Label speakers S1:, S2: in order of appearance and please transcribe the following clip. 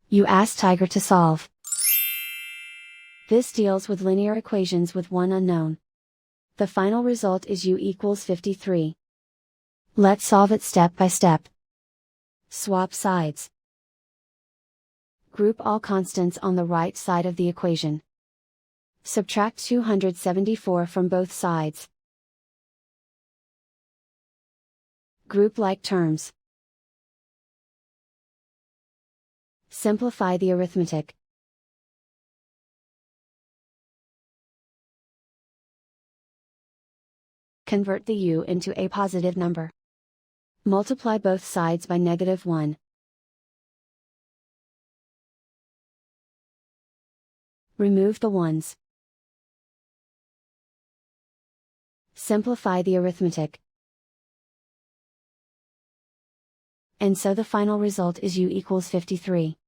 S1: You ask Tiger to solve. This deals with linear equations with one unknown. The final result is u equals 53. Let's solve it step by step. Swap sides. Group all constants on the right side of the equation. Subtract 274 from both sides. Group like terms. Simplify the arithmetic. Convert the u into a positive number. Multiply both sides by -1. Remove the ones. Simplify the arithmetic. And so the final result is u equals 53.